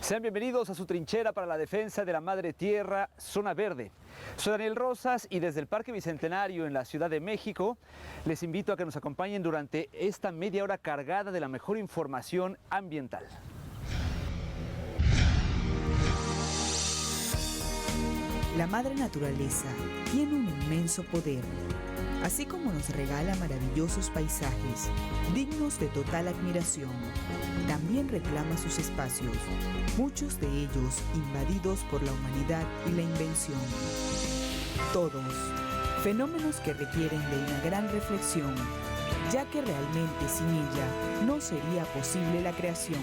Sean bienvenidos a su trinchera para la defensa de la Madre Tierra, Zona Verde. Soy Daniel Rosas y desde el Parque Bicentenario en la Ciudad de México les invito a que nos acompañen durante esta media hora cargada de la mejor información ambiental. La madre naturaleza tiene un inmenso poder. Así como nos regala maravillosos paisajes, dignos de total admiración, también reclama sus espacios, muchos de ellos invadidos por la humanidad y la invención. Todos, fenómenos que requieren de una gran reflexión, ya que realmente sin ella no sería posible la creación.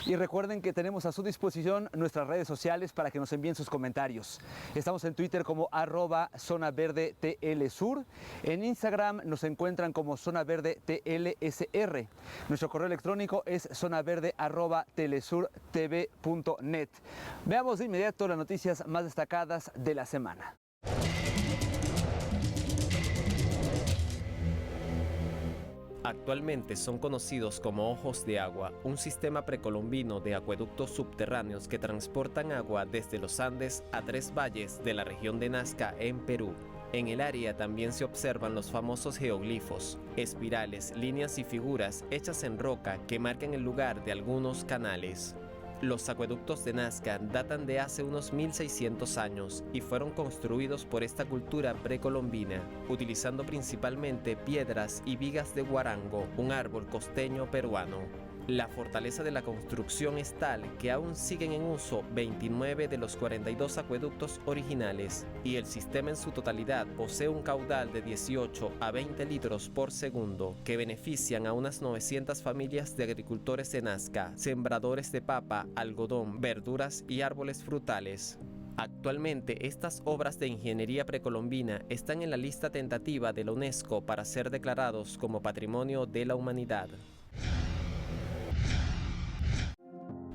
Y recuerden que tenemos a su disposición nuestras redes sociales para que nos envíen sus comentarios. Estamos en Twitter como @ZonaVerdeTLSur. En Instagram nos encuentran como ZonaVerdeTLSR. Nuestro correo electrónico es zonaverde@telesurtv.net. Veamos de inmediato las noticias más destacadas de la semana. Actualmente son conocidos como ojos de agua, un sistema precolombino de acueductos subterráneos que transportan agua desde los Andes a 3 valles de la región de Nazca en Perú. En el área también se observan los famosos geoglifos, espirales, líneas y figuras hechas en roca que marcan el lugar de algunos canales. Los acueductos de Nazca datan de hace unos 1600 años y fueron construidos por esta cultura precolombina, utilizando principalmente piedras y vigas de guarango, un árbol costeño peruano. La fortaleza de la construcción es tal que aún siguen en uso 29 de los 42 acueductos originales y el sistema en su totalidad posee un caudal de 18 a 20 litros por segundo que benefician a unas 900 familias de agricultores de Nazca, sembradores de papa, algodón, verduras y árboles frutales. Actualmente, estas obras de ingeniería precolombina están en la lista tentativa de la UNESCO para ser declarados como Patrimonio de la Humanidad.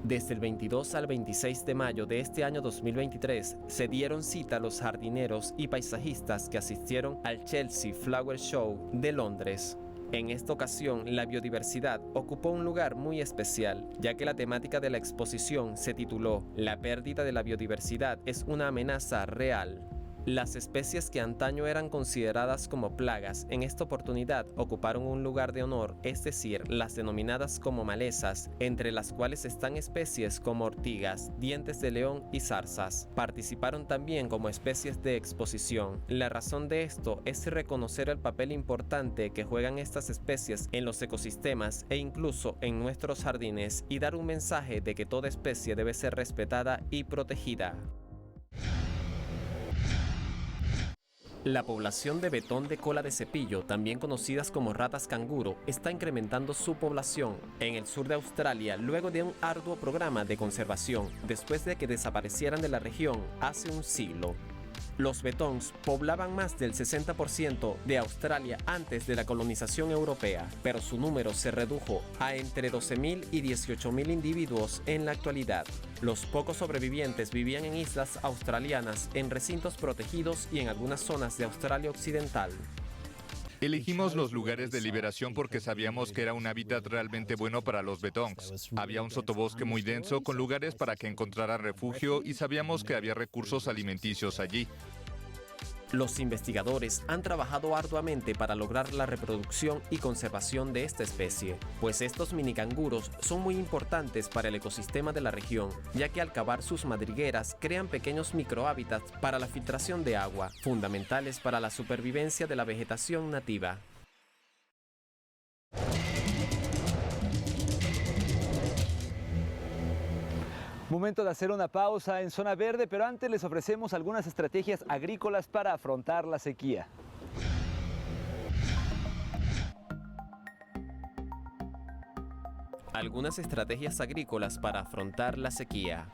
Desde el 22 al 26 de mayo de este año 2023 se dieron cita los jardineros y paisajistas que asistieron al Chelsea Flower Show de Londres. En esta ocasión, la biodiversidad ocupó un lugar muy especial, ya que la temática de la exposición se tituló "La pérdida de la biodiversidad es una amenaza real". Las especies que antaño eran consideradas como plagas en esta oportunidad ocuparon un lugar de honor, es decir, las denominadas como malezas, entre las cuales están especies como ortigas, dientes de león y zarzas. Participaron también como especies de exposición. La razón de esto es reconocer el papel importante que juegan estas especies en los ecosistemas e incluso en nuestros jardines y dar un mensaje de que toda especie debe ser respetada y protegida. La población de betón de cola de cepillo, también conocidas como ratas canguro, está incrementando su población en el sur de Australia luego de un arduo programa de conservación después de que desaparecieran de la región hace un siglo. Los betons poblaban más del 60% de Australia antes de la colonización europea, pero su número se redujo a entre 12.000 y 18.000 individuos en la actualidad. Los pocos sobrevivientes vivían en islas australianas, en recintos protegidos y en algunas zonas de Australia Occidental. Elegimos los lugares de liberación porque sabíamos que era un hábitat realmente bueno para los betongs. Había un sotobosque muy denso con lugares para que encontraran refugio y sabíamos que había recursos alimenticios allí. Los investigadores han trabajado arduamente para lograr la reproducción y conservación de esta especie, pues estos minicanguros son muy importantes para el ecosistema de la región, ya que al cavar sus madrigueras crean pequeños microhábitats para la filtración de agua, fundamentales para la supervivencia de la vegetación nativa. Momento de hacer una pausa en Zona Verde, pero antes les ofrecemos algunas estrategias agrícolas para afrontar la sequía. Algunas estrategias agrícolas para afrontar la sequía.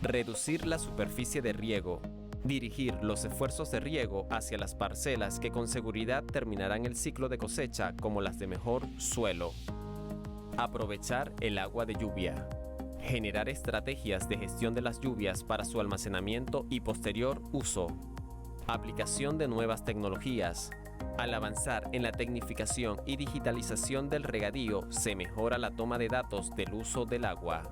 Reducir la superficie de riego. Dirigir los esfuerzos de riego hacia las parcelas que con seguridad terminarán el ciclo de cosecha como las de mejor suelo. Aprovechar el agua de lluvia. Generar estrategias de gestión de las lluvias para su almacenamiento y posterior uso. Aplicación de nuevas tecnologías. Al avanzar en la tecnificación y digitalización del regadío, se mejora la toma de datos del uso del agua.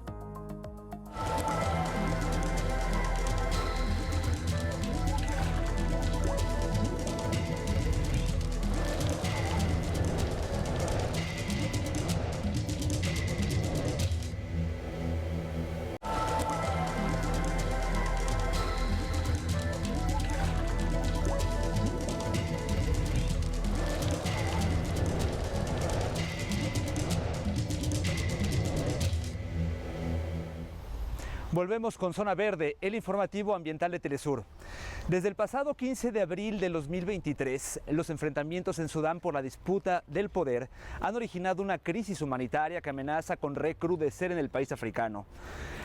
Volvemos con Zona Verde, el informativo ambiental de Telesur. Desde el pasado 15 de abril del 2023, los enfrentamientos en Sudán por la disputa del poder han originado una crisis humanitaria que amenaza con recrudecer en el país africano.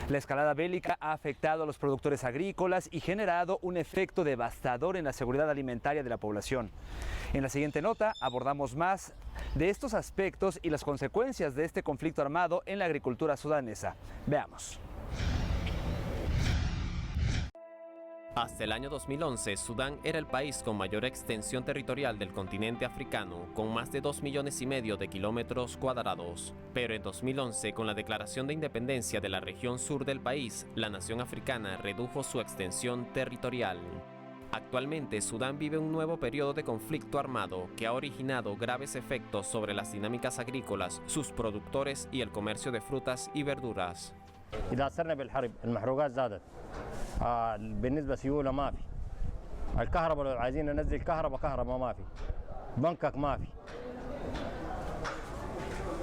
La escalada bélica ha afectado a los productores agrícolas y generado un efecto devastador en la seguridad alimentaria de la población. En la siguiente nota abordamos más de estos aspectos y las consecuencias de este conflicto armado en la agricultura sudanesa. Veamos. Hasta el año 2011, Sudán era el país con mayor extensión territorial del continente africano, con más de 2,5 millones de kilómetros cuadrados. Pero en 2011, con la declaración de independencia de la región sur del país, la nación africana redujo su extensión territorial. Actualmente, Sudán vive un nuevo periodo de conflicto armado que ha originado graves efectos sobre las dinámicas agrícolas, sus productores y el comercio de frutas y verduras. إذا أثرنا بالحرب المحروقات زادت بالنسبة سيولة ما في الكهرباء لو عايزين ننزل كهرباء ما في بنكك ما في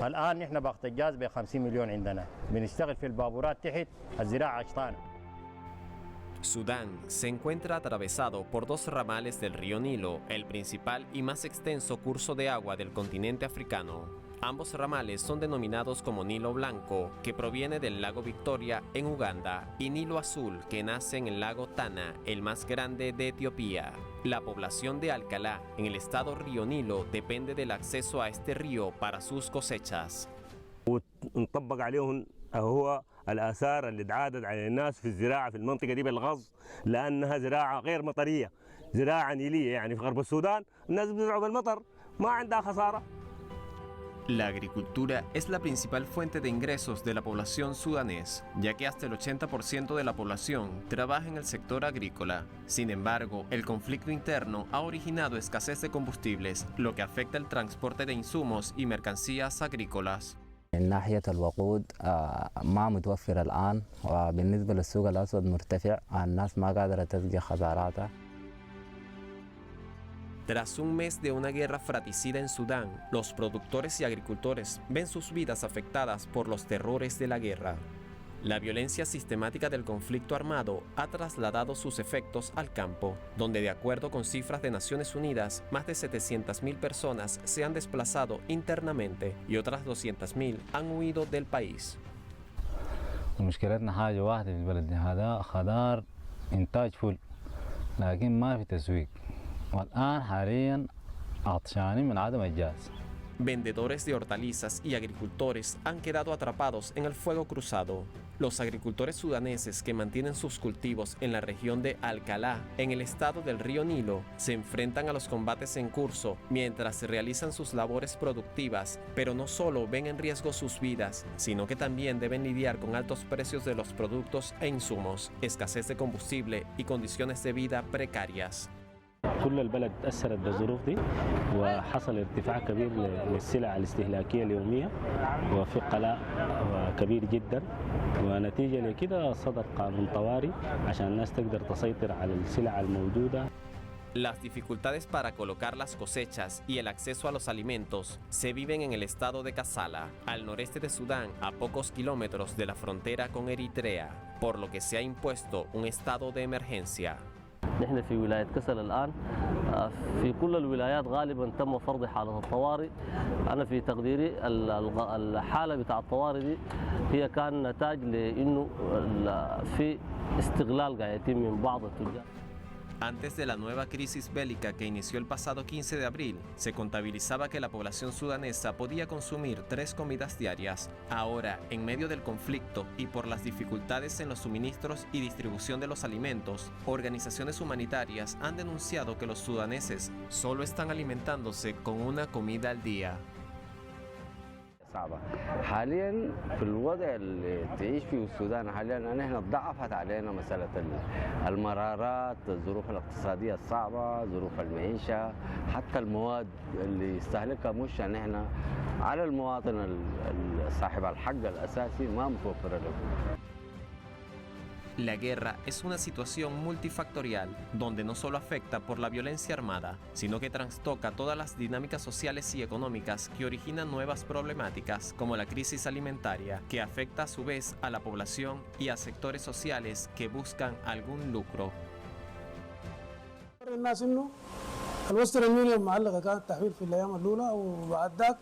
الآن نحن باقة الجاز ب 50 مليون عندنا بنشتغل في البابورات تحت الزراعة عشطانة. Sudán se encuentra atravesado por dos ramales del río Nilo, el principal y más extenso curso de agua del continente africano. Ambos ramales son denominados como Nilo Blanco, que proviene del lago Victoria en Uganda, y Nilo Azul, que nace en el lago Tana, el más grande de Etiopía. La población de Alcalá, en el estado Río Nilo, depende del acceso a este río para sus cosechas. هو الآثار اللي اتعادت على الناس في الزراعة في المنطقة دي بالغصب لأنها زراعة غير مطرية، زراعة نيلية، يعني في غرب السودان الناس بيزرعوا بالمطر ما عندها خسارة. La agricultura es la principal fuente de ingresos de la población sudanés, ya que hasta el 80% de la población trabaja en el sector agrícola. Sin embargo, el conflicto interno ha originado escasez de combustibles, lo que afecta el transporte de insumos y mercancías agrícolas. من ناحية الوقود ما متوفر الآن، وبالنسبة للسوق الأسود مرتفع، الناس ما قادرة تسقي خساراتها. Tras un mes de una guerra fratricida en Sudán, los productores y agricultores ven sus vidas afectadas por los terrores de la guerra. La violencia sistemática del conflicto armado ha trasladado sus efectos al campo, donde de acuerdo con cifras de Naciones Unidas, más de 700,000 personas se han desplazado internamente y otras 200,000 han huido del país. مشكلتنا حاجة واحدة في بلدنا هذا خضار إنتاج فل لكن ما في تسويق والآن حاليا عطشانين من عدم الجاز. Vendedores de hortalizas y agricultores han quedado atrapados en el fuego cruzado. Los agricultores sudaneses que mantienen sus cultivos en la región de Alcalá, en el estado del río Nilo, se enfrentan a los combates en curso mientras realizan sus labores productivas, pero no solo ven en riesgo sus vidas, sino que también deben lidiar con altos precios de los productos e insumos, escasez de combustible y condiciones de vida precarias. كل البلد تأثرت بالظروف دي وحصل ارتفاع كبير للسلع الاستهلاكية اليومية وفي قلاء كبير جدا ونتيجة لكده صدر قانون طوارئ عشان الناس تقدر تسيطر على السلع الموجودة. Las dificultades para colocar las cosechas y el acceso a los alimentos se viven en el estado de Kassala, al noreste de Sudán, a pocos kilómetros de la frontera con Eritrea, por lo que se ha impuesto un estado de emergencia. نحن في ولاية كسل الآن في كل الولايات غالبا تم فرض حالة الطوارئ. أنا في تقديري الحالة بتاع الطوارئ دي هي كان نتاج لأنه في استغلال قاعد يتم من بعض التجار. Antes de la nueva crisis bélica que inició el pasado 15 de abril, se contabilizaba que la población sudanesa podía consumir 3 comidas diarias. Ahora, en medio del conflicto y por las dificultades en los suministros y distribución de los alimentos, organizaciones humanitarias han denunciado que los sudaneses solo están alimentándose con una comida al día. صعبة حاليا في الوضع اللي تعيش فيه السودان حاليا احنا ضعفت علينا مسألة المرارات، الظروف الاقتصادية الصعبة، ظروف المعيشة، حتى المواد اللي يستهلكها مش يعني احنا على المواطن صاحب الحق الأساسي ما متوفرة له. La guerra es una situación multifactorial, donde no solo afecta por la violencia armada, sino que trastoca todas las dinámicas sociales y económicas que originan nuevas problemáticas, como la crisis alimentaria, que afecta a su vez a la población y a sectores sociales que buscan algún lucro. الناس انه الوسترن يونيون معلقه كانت تحويل في الايام الاولى وبعد ذاك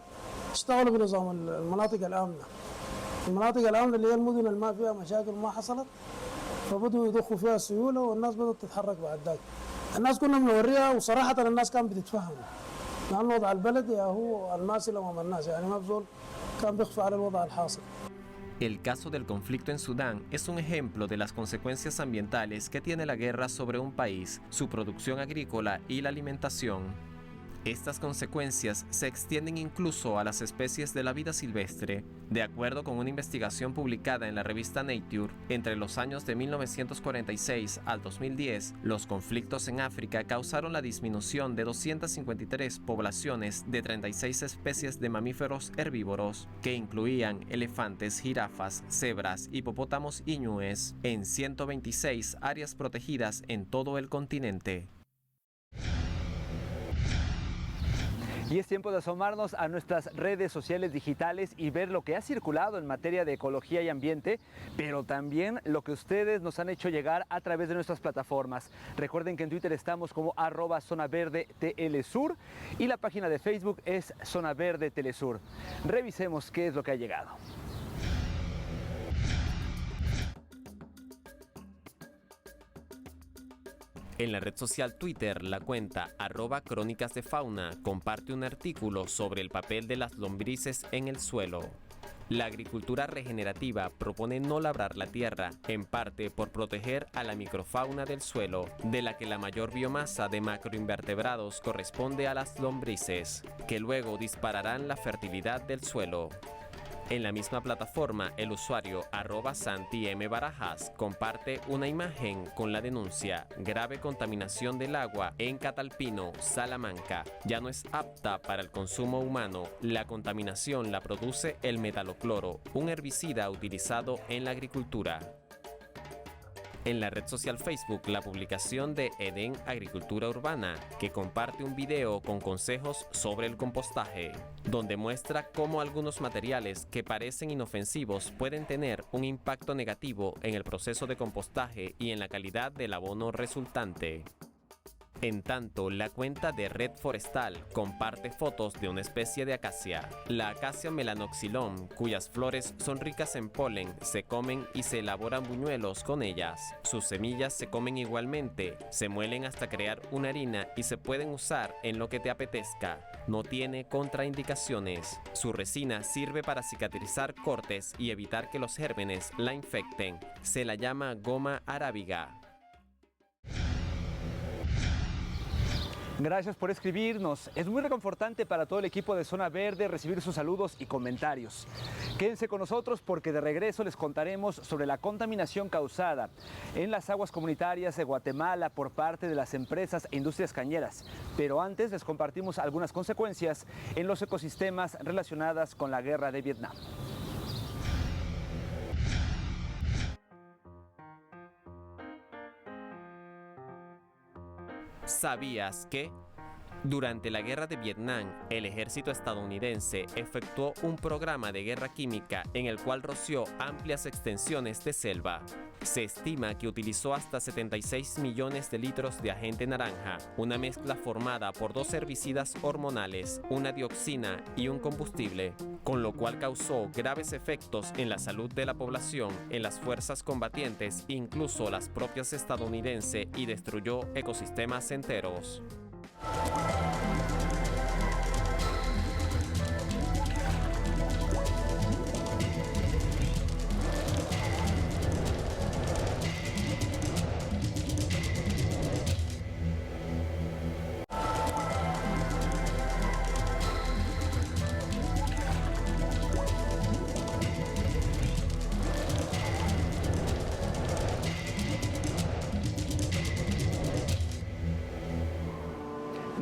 اشتغلوا بنظام المناطق الامنه. المناطق الامنه اللي هي المدن اللي ما فيها مشاكل ما حصلت فبدوا يضخوا فيها السيوله والناس بدات تتحرك بعد ذاك. الناس كنا بنوريها وصراحه الناس كانت بتتفهم لان وضع البلد يا هو الماسل امام الناس يعني ما بزول كان بيخفى على الوضع الحاصل. El caso del conflicto en Sudán es un ejemplo de las consecuencias ambientales que tiene la guerra sobre un país, su producción agrícola y la alimentación. Estas consecuencias se extienden incluso a las especies de la vida silvestre. De acuerdo con una investigación publicada en la revista Nature, entre los años de 1946 al 2010, los conflictos en África causaron la disminución de 253 poblaciones de 36 especies de mamíferos herbívoros, que incluían elefantes, jirafas, cebras, hipopótamos y ñúes, en 126 áreas protegidas en todo el continente. Y es tiempo de asomarnos a nuestras redes sociales digitales y ver lo que ha circulado en materia de ecología y ambiente, pero también lo que ustedes nos han hecho llegar a través de nuestras plataformas. Recuerden que en Twitter estamos como @ZonaVerdeTLSur y la página de Facebook es Zona Verde Telesur. Revisemos qué es lo que ha llegado. En la red social Twitter, la cuenta @crónicasdefauna comparte un artículo sobre el papel de las lombrices en el suelo. La agricultura regenerativa propone no labrar la tierra, en parte por proteger a la microfauna del suelo, de la que la mayor biomasa de macroinvertebrados corresponde a las lombrices, que luego dispararán la fertilidad del suelo. En la misma plataforma, el usuario @SantiMBarajas comparte una imagen con la denuncia: grave contaminación del agua en Catalpino, Salamanca. Ya no es apta para el consumo humano. La contaminación la produce el metalocloro, un herbicida utilizado en la agricultura. En la red social Facebook, la publicación de Edén Agricultura Urbana, que comparte un video con consejos sobre el compostaje, donde muestra cómo algunos materiales que parecen inofensivos pueden tener un impacto negativo en el proceso de compostaje y en la calidad del abono resultante. En tanto, la cuenta de Red Forestal comparte fotos de una especie de acacia, la acacia melanoxylon, cuyas flores son ricas en polen, se comen y se elaboran buñuelos con ellas. Sus semillas se comen igualmente, se muelen hasta crear una harina y se pueden usar en lo que te apetezca. No tiene contraindicaciones. Su resina sirve para cicatrizar cortes y evitar que los gérmenes la infecten. Se la llama goma arábiga. Gracias por escribirnos. Es muy reconfortante para todo el equipo de Zona Verde recibir sus saludos y comentarios. Quédense con nosotros porque de regreso les contaremos sobre la contaminación causada en las aguas comunitarias de Guatemala por parte de las empresas e industrias cañeras. Pero antes les compartimos algunas consecuencias en los ecosistemas relacionadas con la guerra de Vietnam. ¿Sabías que? Durante la Guerra de Vietnam, el ejército estadounidense efectuó un programa de guerra química en el cual roció amplias extensiones de selva. Se estima que utilizó hasta 76 millones de litros de agente naranja, una mezcla formada por 2 herbicidas hormonales, una dioxina y un combustible, con lo cual causó graves efectos en la salud de la población, en las fuerzas combatientes, incluso las propias estadounidenses, y destruyó ecosistemas enteros.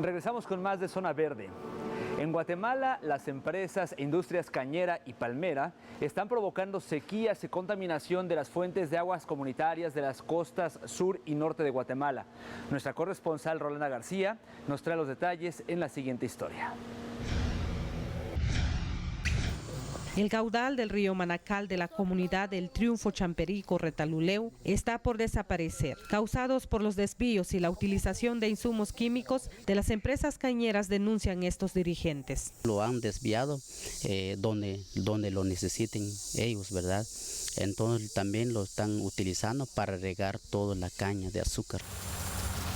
Regresamos con más de Zona Verde. En Guatemala, las empresas e industrias cañera y palmera están provocando sequías y contaminación de las fuentes de aguas comunitarias de las costas sur y norte de Guatemala. Nuestra corresponsal Rolanda García nos trae los detalles en la siguiente historia. El caudal del río Manacal de la comunidad del Triunfo Champerico Retaluleu está por desaparecer, causados por los desvíos y la utilización de insumos químicos de las empresas cañeras, denuncian estos dirigentes. Lo han desviado donde lo necesiten ellos, ¿verdad? Entonces también lo están utilizando para regar toda la caña de azúcar.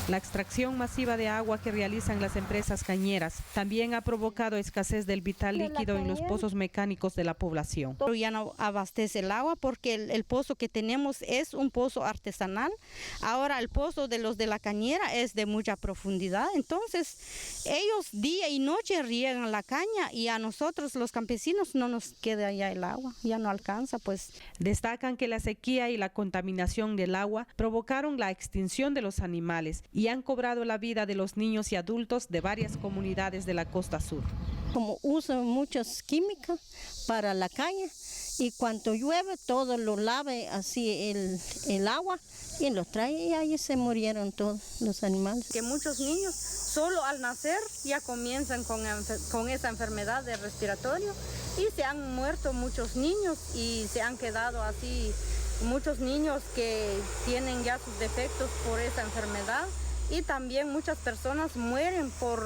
La extracción masiva de agua que realizan las empresas cañeras también ha provocado escasez del vital líquido en los pozos mecánicos de la población. Ya no abastece el agua porque el pozo que tenemos es un pozo artesanal. Ahora el pozo de los de la cañera es de mucha profundidad. Entonces ellos día y noche riegan la caña y a nosotros los campesinos no nos queda ya el agua, ya no alcanza pues. Destacan que la sequía y la contaminación del agua provocaron la extinción de los animales y han cobrado la vida de los niños y adultos de varias comunidades de la costa sur. Como usan muchas químicas para la caña y cuando llueve todo lo lave así el agua y lo trae y ahí se murieron todos los animales. Que muchos niños solo al nacer ya comienzan con esa enfermedad de respiratorio y se han muerto muchos niños y se han quedado así muchos niños que tienen ya sus defectos por esa enfermedad y también muchas personas mueren por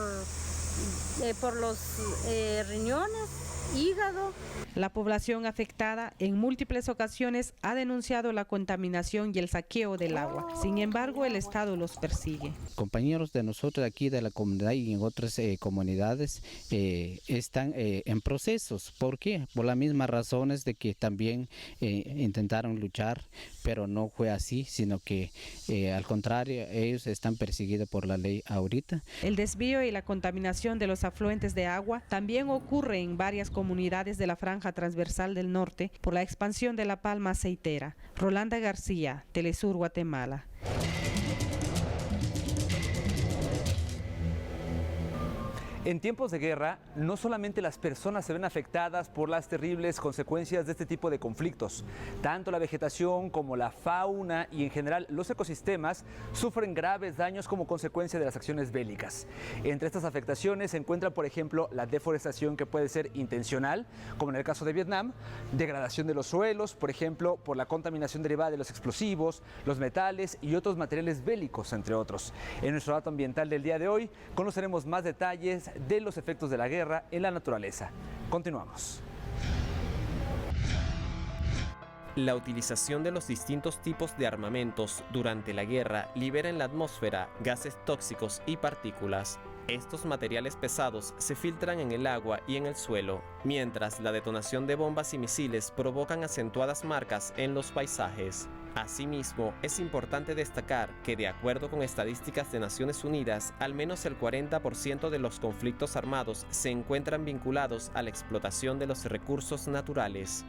los riñones, hígado. La población afectada en múltiples ocasiones ha denunciado la contaminación y el saqueo del agua. Sin embargo, el Estado los persigue. Compañeros de nosotros aquí de la comunidad y en otras comunidades están en procesos. ¿Por qué? Por las mismas razones de que también intentaron luchar, pero no fue así, sino que al contrario, ellos están perseguidos por la ley ahorita. El desvío y la contaminación de los afluentes de agua también ocurre en varias comunidades de la franja transversal del norte por la expansión de la palma aceitera. Rolanda García, Telesur Guatemala. En tiempos de guerra, no solamente las personas se ven afectadas por las terribles consecuencias de este tipo de conflictos. Tanto la vegetación como la fauna y en general los ecosistemas sufren graves daños como consecuencia de las acciones bélicas. Entre estas afectaciones se encuentra, por ejemplo, la deforestación que puede ser intencional, como en el caso de Vietnam, degradación de los suelos, por ejemplo, por la contaminación derivada de los explosivos, los metales y otros materiales bélicos, entre otros. En nuestro dato ambiental del día de hoy conoceremos más detalles de los efectos de la guerra en la naturaleza. Continuamos. La utilización de los distintos tipos de armamentos durante la guerra libera en la atmósfera gases tóxicos y partículas. Estos materiales pesados se filtran en el agua y en el suelo, mientras la detonación de bombas y misiles provocan acentuadas marcas en los paisajes. Asimismo, es importante destacar que, de acuerdo con estadísticas de Naciones Unidas, al menos el 40% de los conflictos armados se encuentran vinculados a la explotación de los recursos naturales.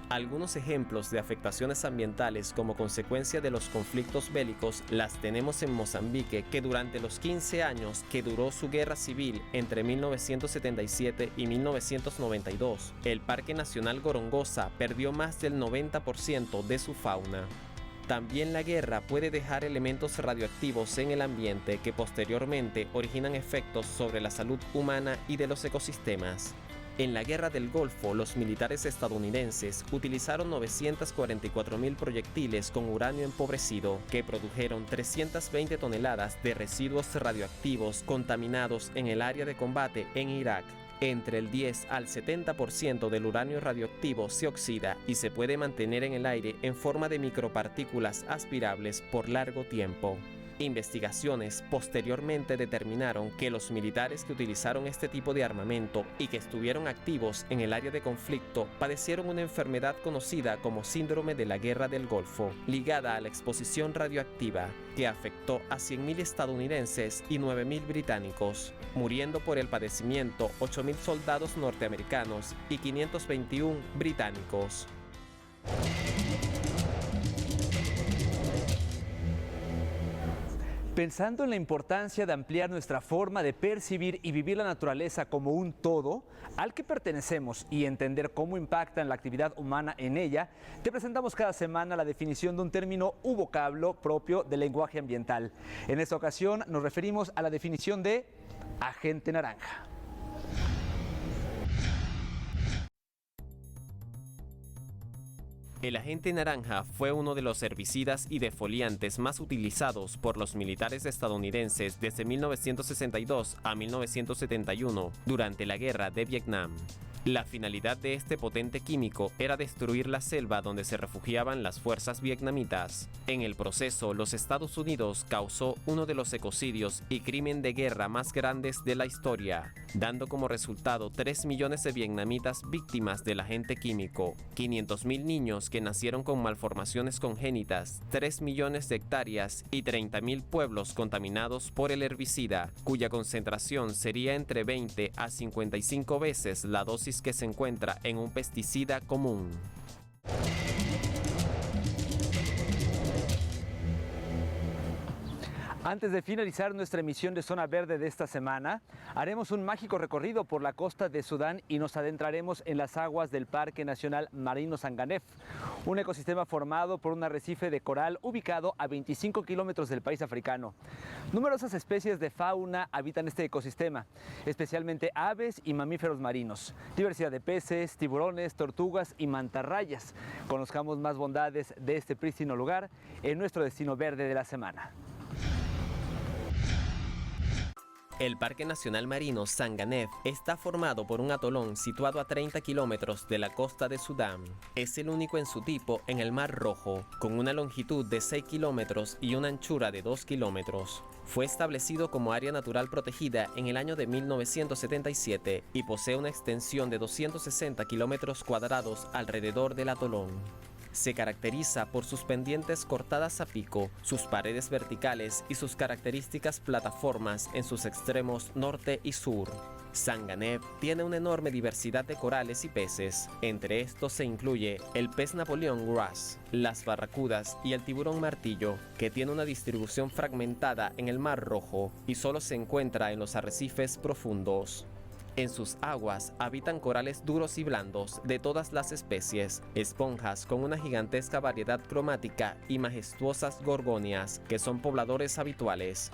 Algunos ejemplos de afectaciones ambientales como consecuencia de los conflictos bélicos las tenemos en Mozambique, que durante los 15 años que duró su guerra civil entre 1977 y 1992, el Parque Nacional Gorongosa perdió más del 90% de su fauna. También la guerra puede dejar elementos radioactivos en el ambiente que posteriormente originan efectos sobre la salud humana y de los ecosistemas. En la Guerra del Golfo, los militares estadounidenses utilizaron 944.000 proyectiles con uranio empobrecido, que produjeron 320 toneladas de residuos radioactivos contaminados en el área de combate en Irak. Entre el 10 al 70% del uranio radioactivo se oxida y se puede mantener en el aire en forma de micropartículas aspirables por largo tiempo. Investigaciones posteriormente determinaron que los militares que utilizaron este tipo de armamento y que estuvieron activos en el área de conflicto padecieron una enfermedad conocida como síndrome de la Guerra del Golfo, ligada a la exposición radioactiva, que afectó a 100.000 estadounidenses y 9.000 británicos, muriendo por el padecimiento 8.000 soldados norteamericanos y 521 británicos. Pensando en la importancia de ampliar nuestra forma de percibir y vivir la naturaleza como un todo al que pertenecemos y entender cómo impacta la actividad humana en ella, te presentamos cada semana la definición de un término u vocablo propio del lenguaje ambiental. En esta ocasión nos referimos a la definición de agente naranja. El agente naranja fue uno de los herbicidas y defoliantes más utilizados por los militares estadounidenses desde 1962 a 1971 durante la Guerra de Vietnam. La finalidad de este potente químico era destruir la selva donde se refugiaban las fuerzas vietnamitas. En el proceso, los Estados Unidos causó uno de los ecocidios y crimen de guerra más grandes de la historia, dando como resultado 3 millones de vietnamitas víctimas del agente químico, 500.000 niños que nacieron con malformaciones congénitas, 3 millones de hectáreas y 30.000 pueblos contaminados por el herbicida, cuya concentración sería entre 20 a 55 veces la dosis que se encuentra en un pesticida común. Antes de finalizar nuestra emisión de Zona Verde de esta semana, haremos un mágico recorrido por la costa de Sudán y nos adentraremos en las aguas del Parque Nacional Marino Zanganef, un ecosistema formado por un arrecife de coral ubicado a 25 kilómetros del país africano. Numerosas especies de fauna habitan este ecosistema, especialmente aves y mamíferos marinos, diversidad de peces, tiburones, tortugas y mantarrayas. Conozcamos más bondades de este prístino lugar en nuestro destino verde de la semana. El Parque Nacional Marino Zanganef está formado por un atolón situado a 30 kilómetros de la costa de Sudán. Es el único en su tipo en el Mar Rojo, con una longitud de 6 kilómetros y una anchura de 2 kilómetros. Fue establecido como área natural protegida en el año de 1977 y posee una extensión de 260 kilómetros cuadrados alrededor del atolón. Se caracteriza por sus pendientes cortadas a pico, sus paredes verticales y sus características plataformas en sus extremos norte y sur. Zanganef tiene una enorme diversidad de corales y peces. Entre estos se incluye el pez Napoleón Grass, las barracudas y el tiburón martillo, que tiene una distribución fragmentada en el Mar Rojo y solo se encuentra en los arrecifes profundos. En sus aguas habitan corales duros y blandos de todas las especies, esponjas con una gigantesca variedad cromática y majestuosas gorgonias que son pobladores habituales.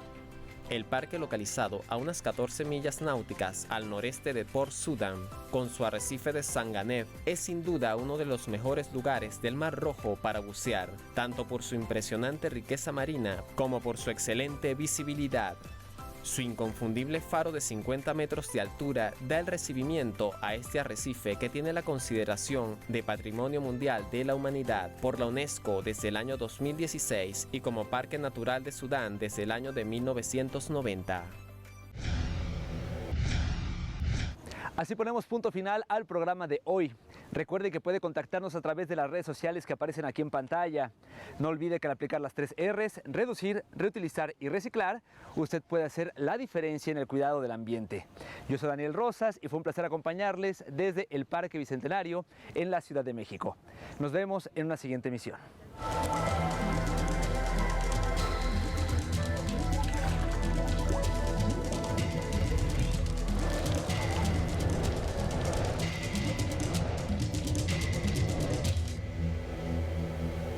El parque, localizado a unas 14 millas náuticas al noreste de Port Sudan, con su arrecife de Zanganef, es sin duda uno de los mejores lugares del Mar Rojo para bucear, tanto por su impresionante riqueza marina como por su excelente visibilidad. Su inconfundible faro de 50 metros de altura da el recibimiento a este arrecife que tiene la consideración de Patrimonio Mundial de la Humanidad por la UNESCO desde el año 2016 y como Parque Natural de Sudán desde el año de 1990. Así ponemos punto final al programa de hoy. Recuerde que puede contactarnos a través de las redes sociales que aparecen aquí en pantalla. No olvide que al aplicar las 3 R's, reducir, reutilizar y reciclar, usted puede hacer la diferencia en el cuidado del ambiente. Yo soy Daniel Rosas y fue un placer acompañarles desde el Parque Bicentenario en la Ciudad de México. Nos vemos en una siguiente emisión.